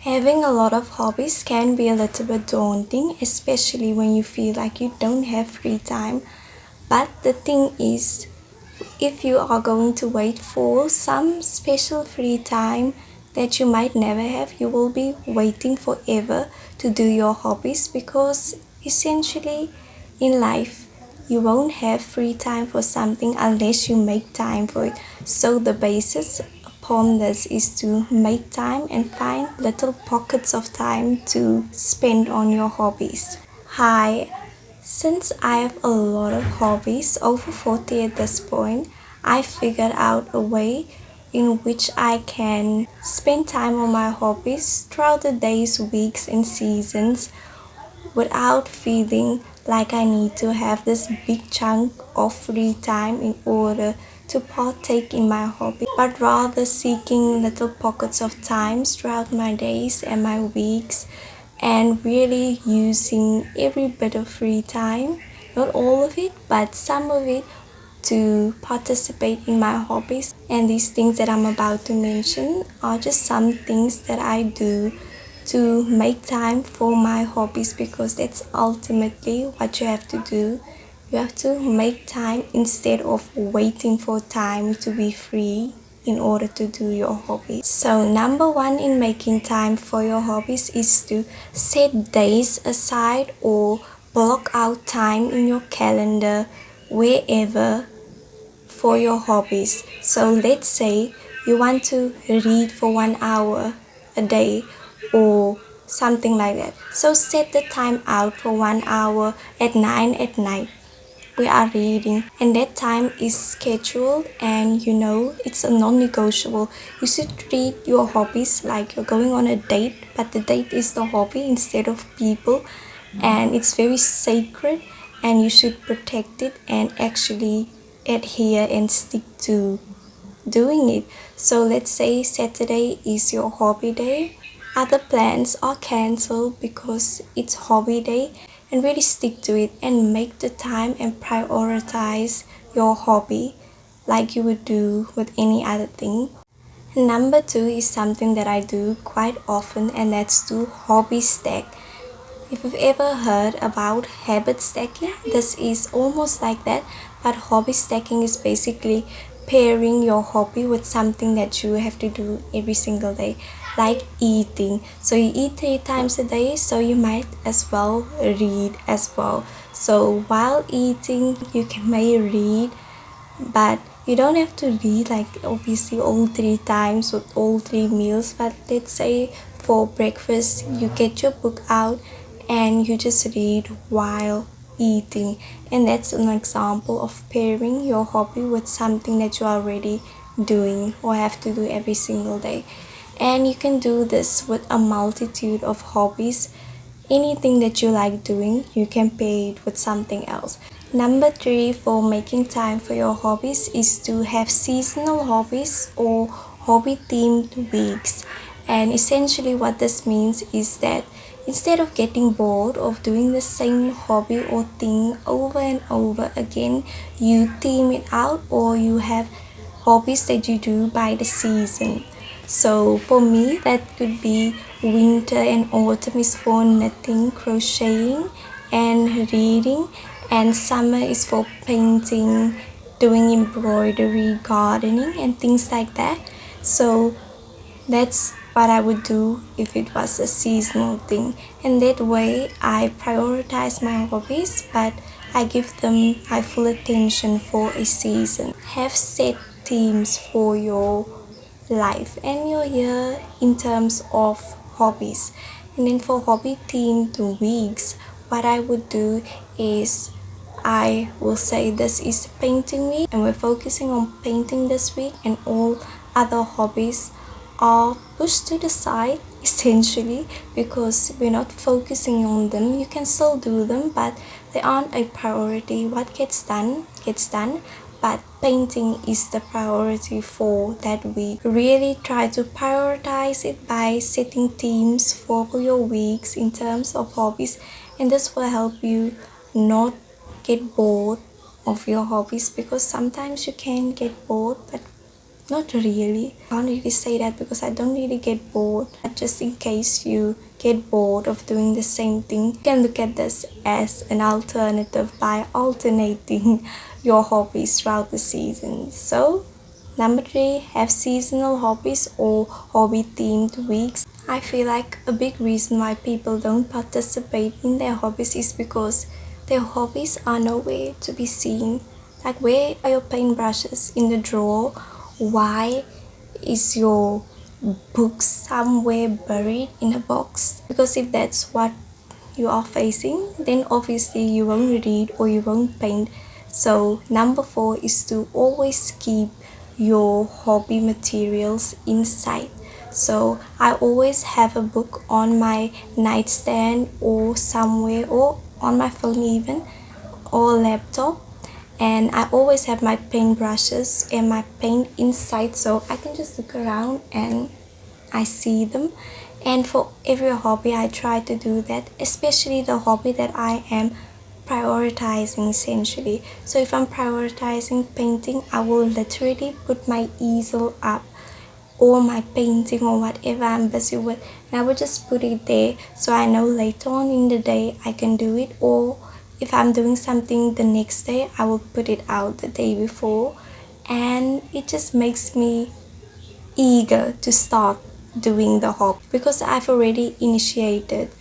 Having a lot of hobbies can be a little bit daunting, especially when you feel like you don't have free time. But the thing is, if you are going to wait for some special free time that you might never have, you will be waiting forever to do your hobbies because essentially in life you won't have free time for something unless you make time for it. So the basis upon this is to make time and find little pockets of time to spend on your hobbies. Hi, since I have a lot of hobbies, over 40 at this point, I figured out a way in which I can spend time on my hobbies throughout the days, weeks, and seasons without feeling like I need to have this big chunk of free time in order to partake in my hobby, but rather seeking little pockets of times throughout my days and my weeks and really using every bit of free time, not all of it, but some of it to participate in my hobbies. And these things that I'm about to mention are just some things that I do to make time for my hobbies because that's ultimately what you have to do. You have to make time instead of waiting for time to be free in order to do your hobby. So, number one in making time for your hobbies is to set days aside or block out time in your calendar wherever for your hobbies. So, let's say you want to read for 1 hour a day or something like that. So, set the time out for 1 hour at 9 at night we are reading, and that time is scheduled, and you know it's a non-negotiable. You should treat your hobbies like you're going on a date, but the date is the hobby instead of people, and it's very sacred, and you should protect it and actually adhere and stick to doing it. So let's say Saturday is your hobby day. Other plans are cancelled because it's hobby day, and really stick to it and make the time and prioritize your hobby like you would do with any other thing. Number two is something that I do quite often, and that's to hobby stack. If you've ever heard about habit stacking, this is almost like that, but hobby stacking is basically pairing your hobby with something that you have to do every single day, like eating. So you eat 3 times a day, so you might as well read as well. So while eating, you may read, but you don't have to read like obviously all 3 times with all 3 meals. But let's say for breakfast you get your book out and you just read while eating, and that's an example of pairing your hobby with something that you are already doing or have to do every single day. And you can do this with a multitude of hobbies. Anything that you like doing, you can pair it with something else. Number three for making time for your hobbies is to have seasonal hobbies or hobby themed weeks. And essentially, what this means is that instead of getting bored of doing the same hobby or thing over and over again, you theme it out or you have hobbies that you do by the season. So for me, that could be winter and autumn is for knitting, crocheting, and reading, and summer is for painting, doing embroidery, gardening, and things like that. So that's what I would do if it was a seasonal thing. And that way, I prioritize my hobbies, but I give them my full attention for a season. Have set themes for your life and your year in terms of hobbies. And then for hobby themed weeks, what I would do is I will say this is painting week and we're focusing on painting this week, and all other hobbies are pushed to the side essentially because we're not focusing on them. You can still do them, but they aren't a priority. What gets done gets done, but painting is the priority for that week. Really try to prioritize it by setting themes for your weeks in terms of hobbies, and this will help you not get bored of your hobbies because sometimes you can get bored, but Not really. I can't really say that because I don't really get bored. But just in case you get bored of doing the same thing, you can look at this as an alternative by alternating your hobbies throughout the season. So, number three, have seasonal hobbies or hobby themed weeks. I feel like a big reason why people don't participate in their hobbies is because their hobbies are nowhere to be seen. Like, where are your paintbrushes? In the drawer? Why is your book somewhere buried in a box? Because if that's what you are facing, then obviously you won't read or you won't paint. So, number four is to always keep your hobby materials inside. So, I always have a book on my nightstand or somewhere, or on my phone, even, or laptop. And I always have my paint brushes and my paint inside, so I can just look around and I see them. And for every hobby I try to do that, especially the hobby that I am prioritizing essentially. So if I'm prioritizing painting, I will literally put my easel up or my painting or whatever I'm busy with, and I will just put it there so I know later on in the day I can do it. Or if I'm doing something the next day, I will put it out the day before, and it just makes me eager to start doing the hobby because I've already initiated.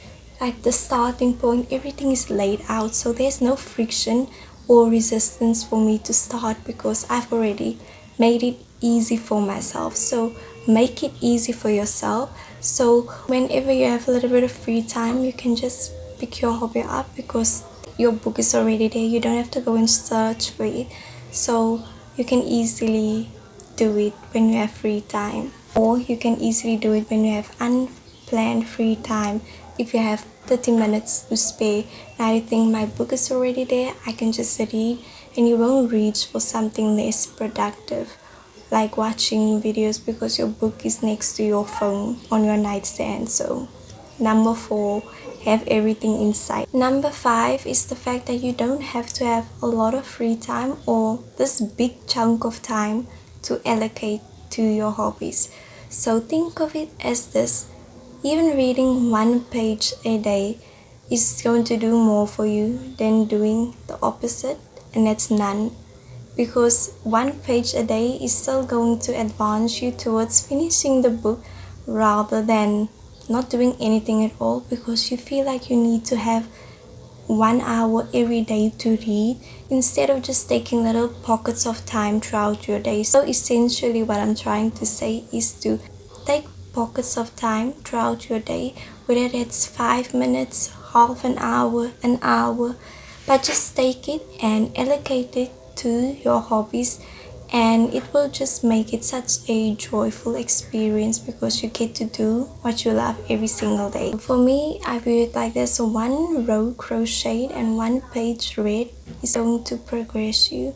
Like, the starting point, everything is laid out, so there's no friction or resistance for me to start because I've already made it easy for myself. So make it easy for yourself. So whenever you have a little bit of free time, you can just pick your hobby up because your book is already there. You don't have to go and search for it. So you can easily do it when you have free time, or you can easily do it when you have unplanned free time. If you have 30 minutes to spare, now you think my book is already there, I can just read, and you won't reach for something less productive like watching videos because your book is next to your phone on your nightstand. So number four, have everything inside. Number five is the fact that you don't have to have a lot of free time or this big chunk of time to allocate to your hobbies. So think of it as this: even reading one page a day is going to do more for you than doing the opposite, and that's none. Because one page a day is still going to advance you towards finishing the book rather than not doing anything at all because you feel like you need to have 1 hour every day to read instead of just taking little pockets of time throughout your day. So essentially what I'm trying to say is to take pockets of time throughout your day, whether it's 5 minutes, half an hour, but just take it and allocate it to your hobbies, and it will just make it such a joyful experience because you get to do what you love every single day. For me, I view it like this: one row crocheted and one page read is going to progress you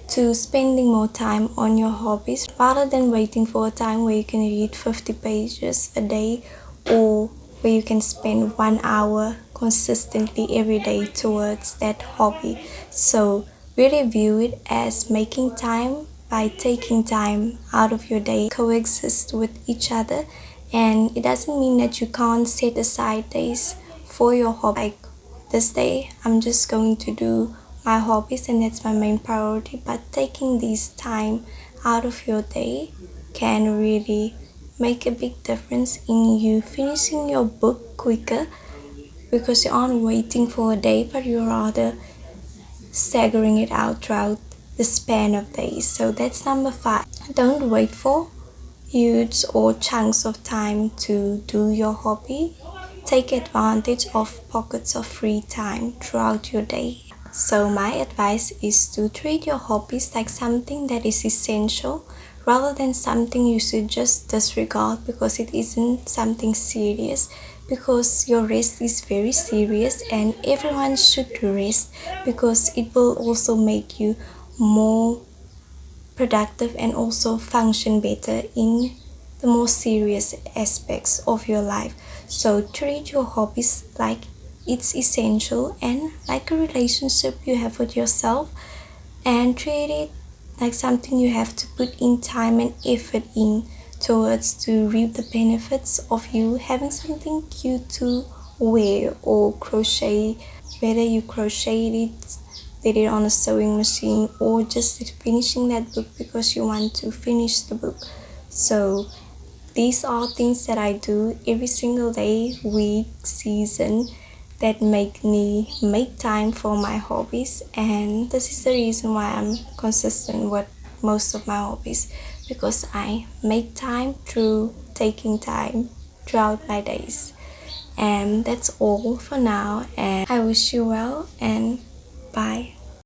to spending more time on your hobbies rather than waiting for a time where you can read 50 pages a day, or where you can spend 1 hour consistently every day towards that hobby. So really view it as making time by taking time out of your day, coexist with each other. And it doesn't mean that you can't set aside days for your hobby. Like, this day I'm just going to do my hobbies and that's my main priority, but taking this time out of your day can really make a big difference in you finishing your book quicker because you aren't waiting for a day, but you're rather staggering it out throughout the span of days. So that's number five. Don't wait for huge or chunks of time to do your hobby. Take advantage of pockets of free time throughout your day. So my advice is to treat your hobbies like something that is essential rather than something you should just disregard because it isn't something serious, because your rest is very serious and everyone should rest because it will also make you more productive and also function better in the more serious aspects of your life. So treat your hobbies like it's essential and like a relationship you have with yourself, and treat it like something you have to put in time and effort in towards to reap the benefits of you having something cute to wear or crochet, whether you crocheted it, did it on a sewing machine, or just finishing that book because you want to finish the book. So these are things that I do every single day, week, season, that make me make time for my hobbies, and this is the reason why I'm consistent with most of my hobbies, because I make time through taking time throughout my days. And that's all for now, and I wish you well, and bye.